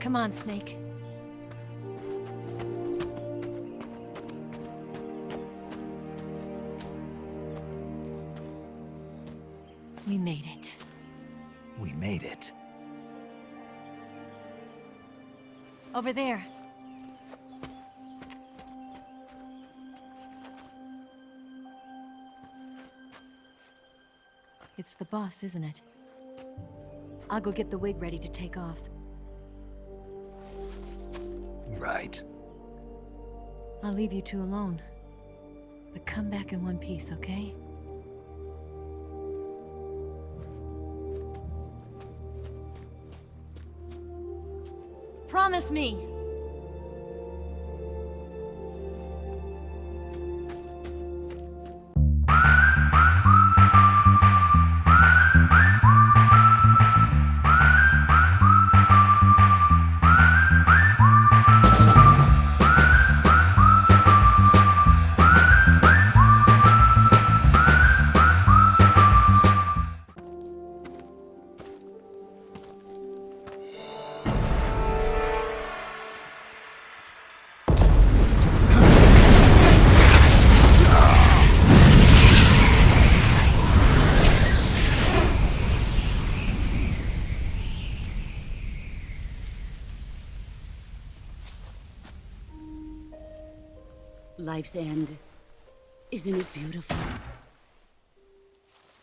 Come on, Snake. We made it. We made it. Over there. It's the boss, isn't it? I'll go get the wig ready to take off. Right. I'll leave you two alone. But come back in one piece, okay? Promise me! Life's end. Isn't it beautiful?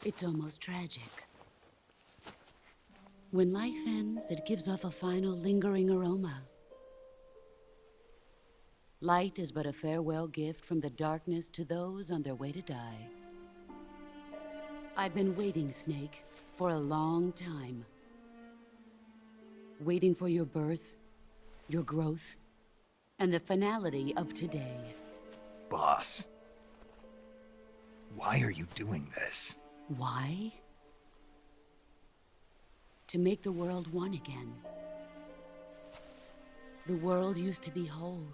It's almost tragic. When life ends, it gives off a final lingering aroma. Light is but a farewell gift from the darkness to those on their way to die. I've been waiting, Snake, for a long time. Waiting for your birth, your growth, and the finality of today. Boss. Why are you doing this? Why? To make the world one again. The world used to be whole.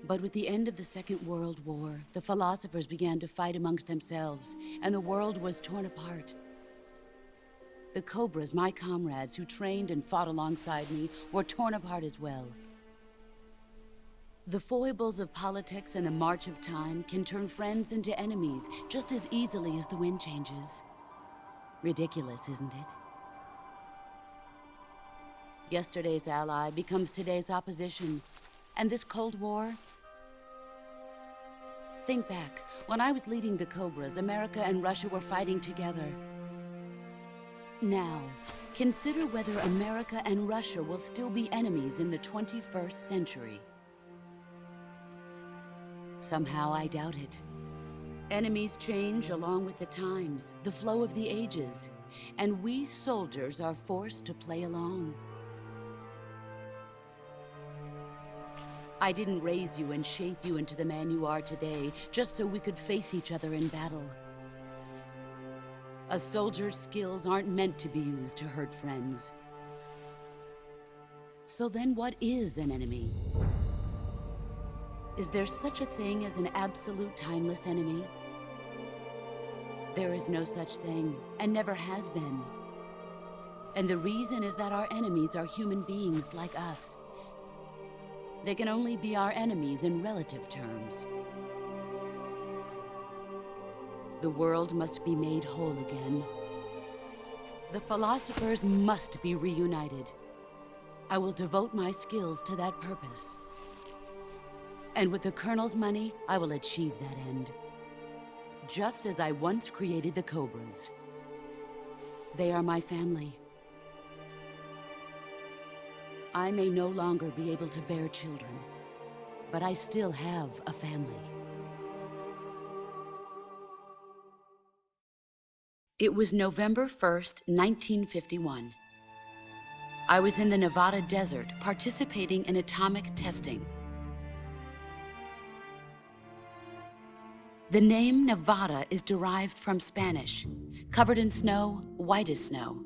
But with the end of the Second World War, the philosophers began to fight amongst themselves, and the world was torn apart. The Cobras, my comrades who trained and fought alongside me, were torn apart as well. The foibles of politics and the march of time can turn friends into enemies just as easily as the wind changes. Ridiculous, isn't it? Yesterday's ally becomes today's opposition. And this Cold War? Think back. When I was leading the Cobras, America and Russia were fighting together. Now, consider whether America and Russia will still be enemies in the 21st century. Somehow I doubt it. Enemies change along with the times, the flow of the ages, and we soldiers are forced to play along. I didn't raise you and shape you into the man you are today just so we could face each other in battle. A soldier's skills aren't meant to be used to hurt friends. So then what is an enemy? Is there such a thing as an absolute timeless enemy? There is no such thing, and never has been. And the reason is that our enemies are human beings like us. They can only be our enemies in relative terms. The world must be made whole again. The philosophers must be reunited. I will devote my skills to that purpose. And with the Colonel's money, I will achieve that end. Just as I once created the Cobras. They are my family. I may no longer be able to bear children, but I still have a family. It was November 1st, 1951. I was in the Nevada desert participating in atomic testing. The name Nevada is derived from Spanish, covered in snow, white as snow.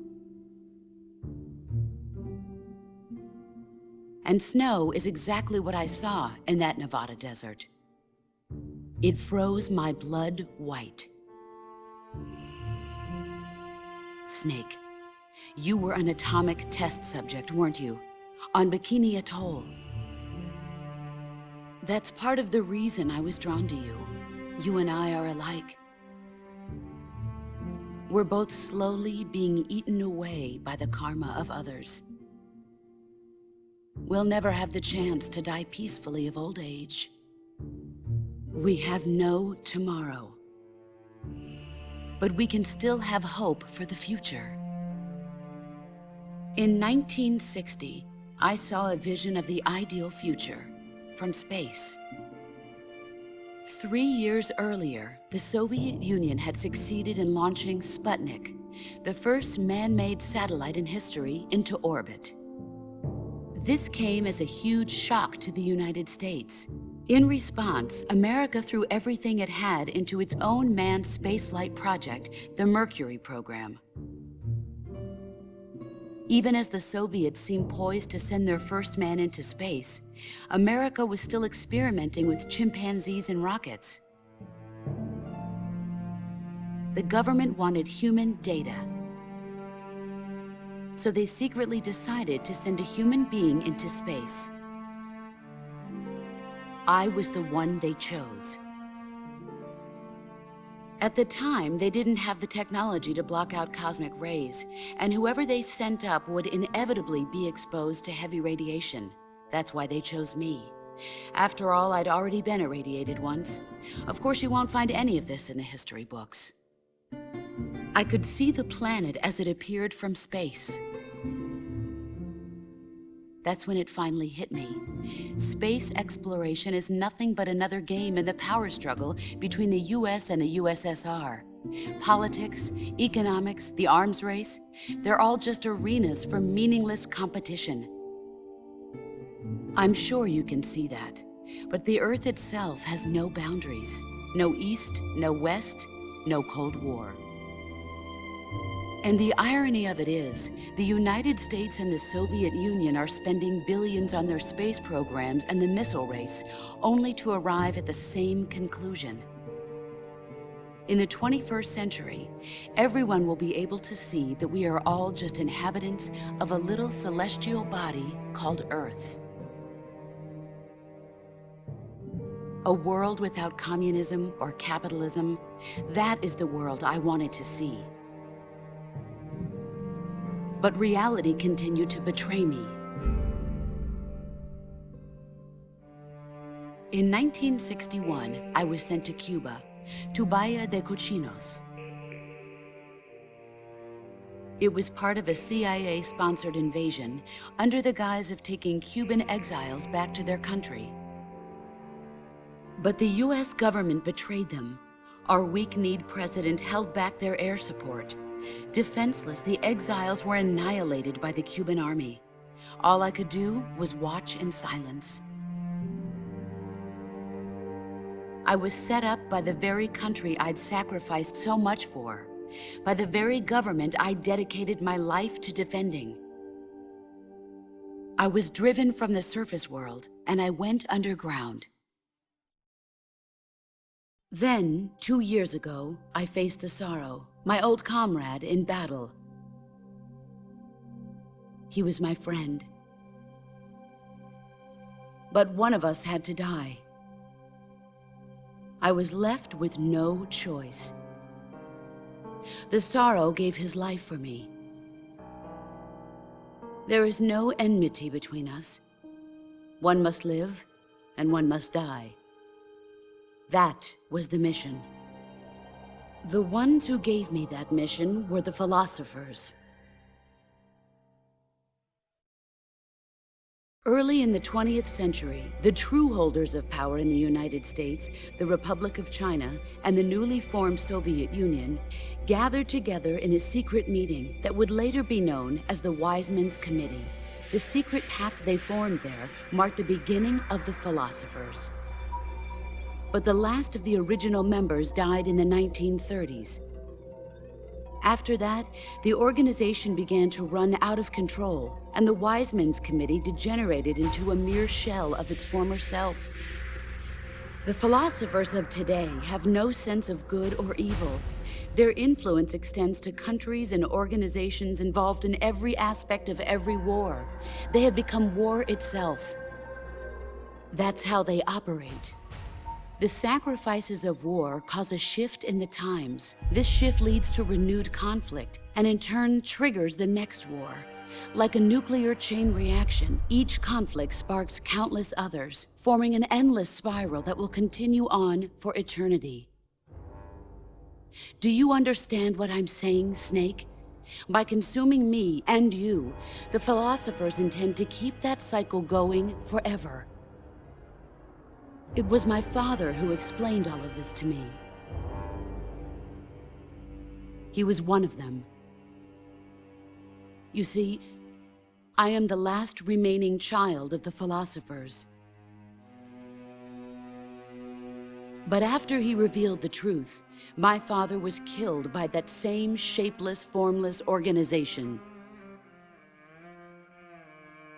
And snow is exactly what I saw in that Nevada desert. It froze my blood white. Snake, you were an atomic test subject, weren't you? on Bikini Atoll. That's part of the reason I was drawn to you. You and I are alike. We're both slowly being eaten away by the karma of others. We'll never have the chance to die peacefully of old age. We have no tomorrow. But we can still have hope for the future. In 1960, I saw a vision of the ideal future from space. 3 years earlier, the Soviet Union had succeeded in launching Sputnik, the first man-made satellite in history, into orbit. This came as a huge shock to the United States. In response, America threw everything it had into its own manned spaceflight project, the Mercury program. Even as the Soviets seemed poised to send their first man into space, America was still experimenting with chimpanzees and rockets. The government wanted human data, so they secretly decided to send a human being into space. I was the one they chose. At the time, they didn't have the technology to block out cosmic rays, and whoever they sent up would inevitably be exposed to heavy radiation. That's why they chose me. After all, I'd already been irradiated once. Of course, you won't find any of this in the history books. I could see the planet as it appeared from space. That's when it finally hit me. Space exploration is nothing but another game in the power struggle between the US and the USSR. Politics, economics, the arms race, they're all just arenas for meaningless competition. I'm sure you can see that, but the Earth itself has no boundaries. No East, no West, no Cold War. And the irony of it is, the United States and the Soviet Union are spending billions on their space programs and the missile race, only to arrive at the same conclusion. In the 21st century, everyone will be able to see that we are all just inhabitants of a little celestial body called Earth. A world without communism or capitalism, that is the world I wanted to see. But reality continued to betray me. In 1961, I was sent to Cuba, to Bahia de Cochinos. It was part of a CIA-sponsored invasion under the guise of taking Cuban exiles back to their country. But the US government betrayed them. Our weak-kneed president held back their air support. Defenseless, the exiles were annihilated by the Cuban army. All I could do was watch in silence. I was set up by the very country I'd sacrificed so much for, by the very government I dedicated my life to defending. I was driven from the surface world, and I went underground. Then, 2 years ago, I faced the sorrow, my old comrade in battle. He was my friend. But one of us had to die. I was left with no choice. The sorrow gave his life for me. There is no enmity between us. One must live, and one must die. That was the mission. The ones who gave me that mission were the philosophers. Early in the 20th century, the true holders of power in the United States, the Republic of China, and the newly formed Soviet Union gathered together in a secret meeting that would later be known as the Wise Men's Committee. The secret pact they formed there marked the beginning of the philosophers. But the last of the original members died in the 1930s. After that, the organization began to run out of control, and the Wise Men's Committee degenerated into a mere shell of its former self. The philosophers of today have no sense of good or evil. Their influence extends to countries and organizations involved in every aspect of every war. They have become war itself. That's how they operate. The sacrifices of war cause a shift in the times. This shift leads to renewed conflict, and in turn triggers the next war. Like a nuclear chain reaction, each conflict sparks countless others, forming an endless spiral that will continue on for eternity. Do you understand what I'm saying, Snake? By consuming me and you, the philosophers intend to keep that cycle going forever. It was my father who explained all of this to me. He was one of them. You see, I am the last remaining child of the philosophers. But after he revealed the truth, my father was killed by that same shapeless, formless organization.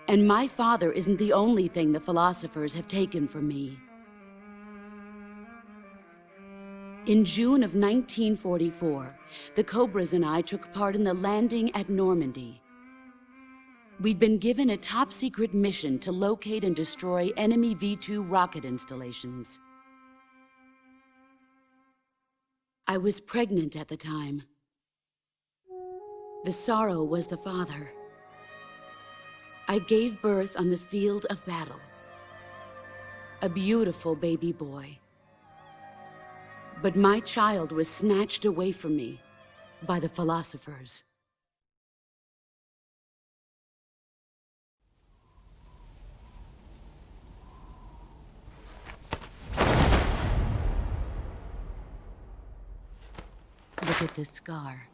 And my father isn't the only thing the philosophers have taken from me. In June of 1944, the Cobras and I took part in the landing at Normandy. We'd been given a top-secret mission to locate and destroy enemy V-2 rocket installations. I was pregnant at the time. The sorrow was the father. I gave birth on the field of battle. A beautiful baby boy. But my child was snatched away from me by the philosophers. Look at this scar.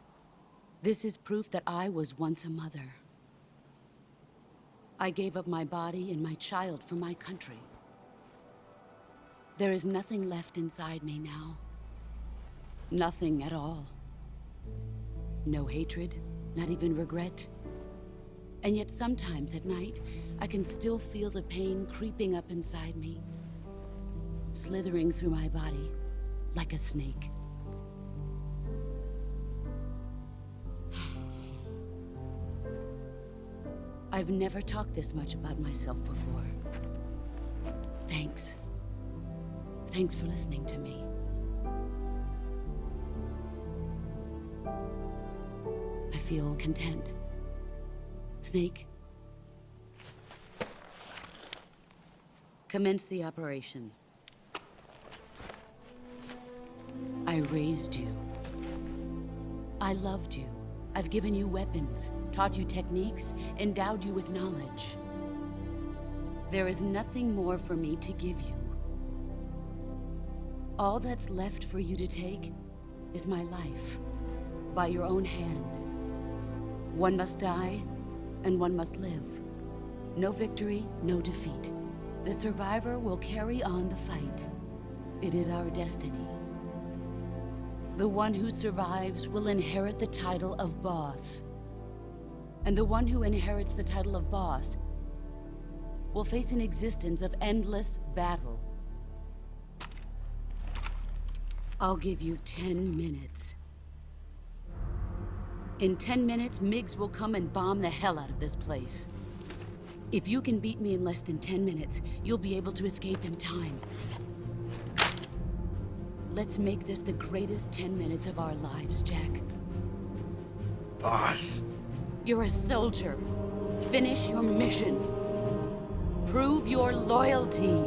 This is proof that I was once a mother. I gave up my body and my child for my country. There is nothing left inside me now. Nothing at all. No hatred, not even regret. And yet sometimes at night, I can still feel the pain creeping up inside me, slithering through my body like a snake. I've never talked this much about myself before. Thanks. Thanks for listening to me. I feel content. Snake, commence the operation. I raised you. I loved you. I've given you weapons, taught you techniques, endowed you with knowledge. There is nothing more for me to give you. All that's left for you to take is my life, by your own hand. One must die, and one must live. No victory, no defeat. The survivor will carry on the fight. It is our destiny. The one who survives will inherit the title of boss. And the one who inherits the title of boss will face an existence of endless battle. I'll give you 10 minutes. In 10 minutes, MiGs will come and bomb the hell out of this place. If you can beat me in less than 10 minutes, you'll be able to escape in time. Let's make this the greatest 10 minutes of our lives, Jack. Boss. You're a soldier. Finish your mission. Prove your loyalty.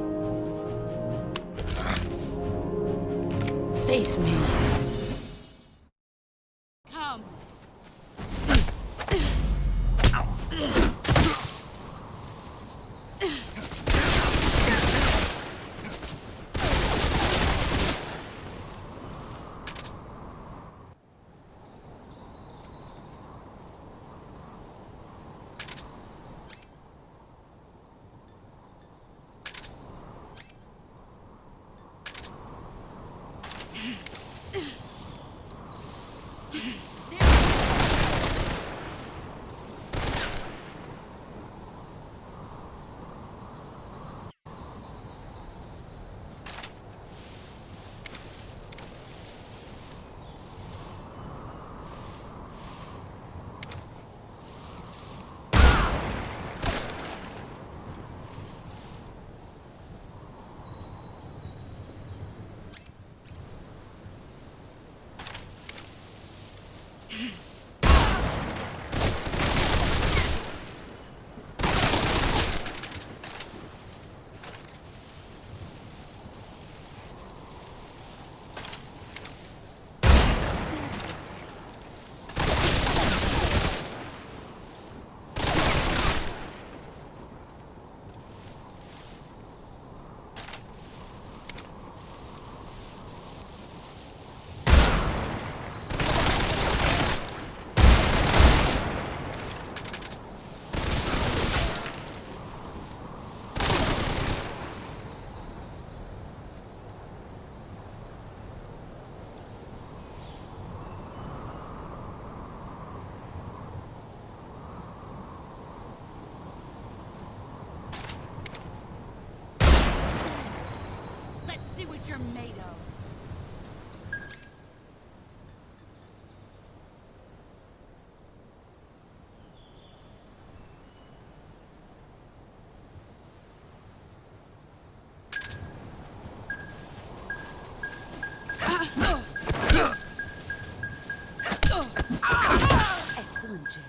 Face me. Come. see what you're made of. Excellent, Jake.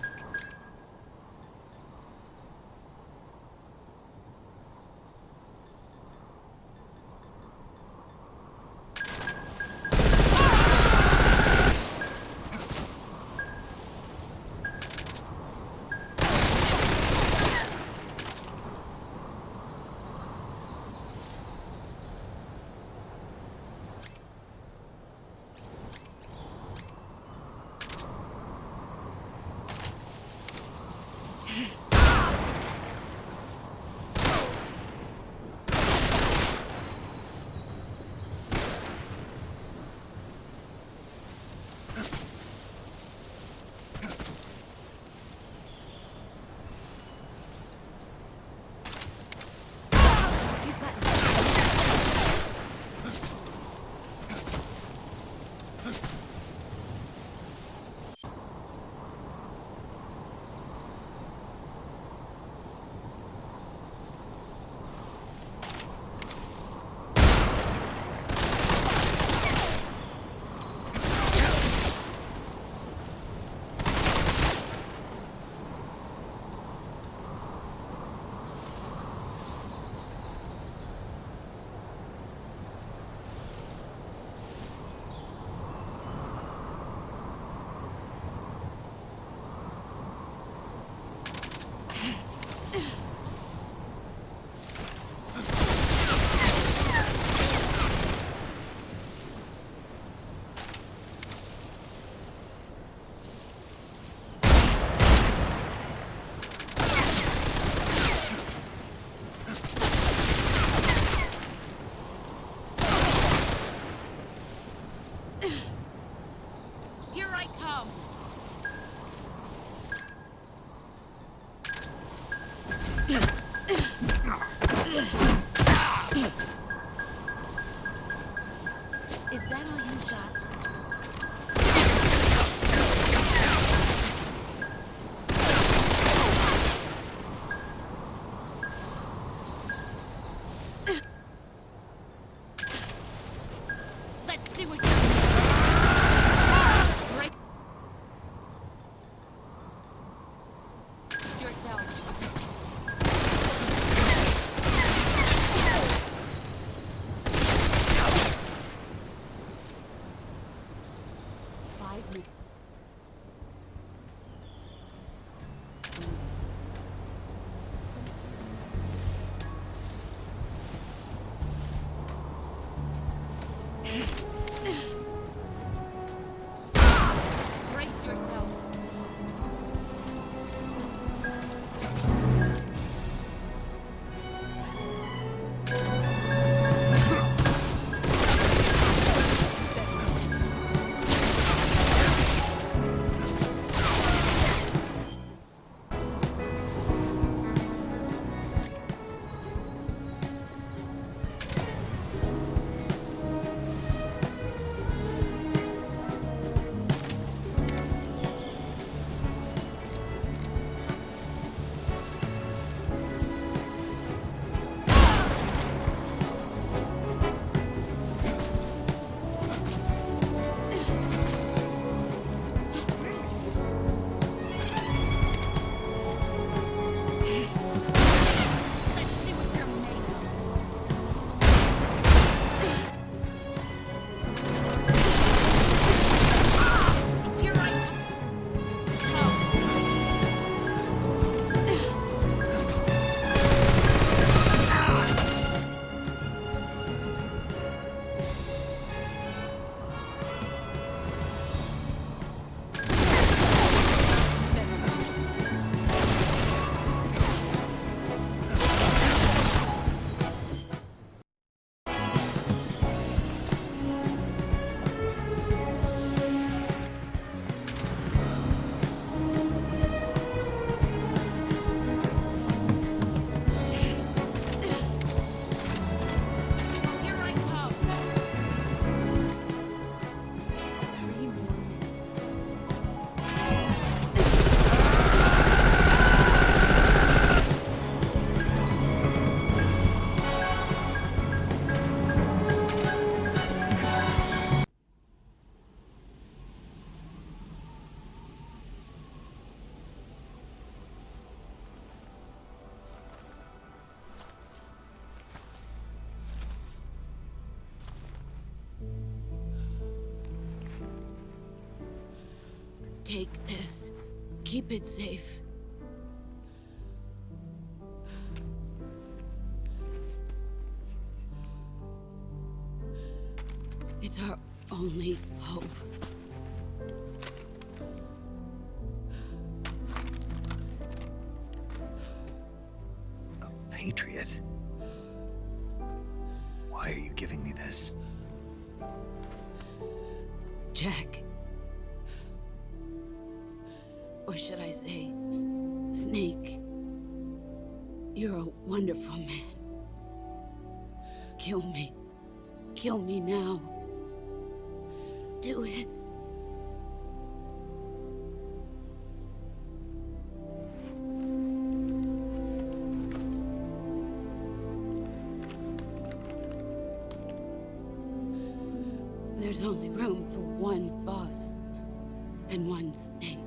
Is that all you got? Let's see what right. Yourself. 5 minutes. Brace yourself. Take this. Keep it safe. It's our only hope. A patriot? Why are you giving me this? Jack. Or should I say, Snake. You're a wonderful man. Kill me. Kill me now. Do it. There's only room for one boss and one snake.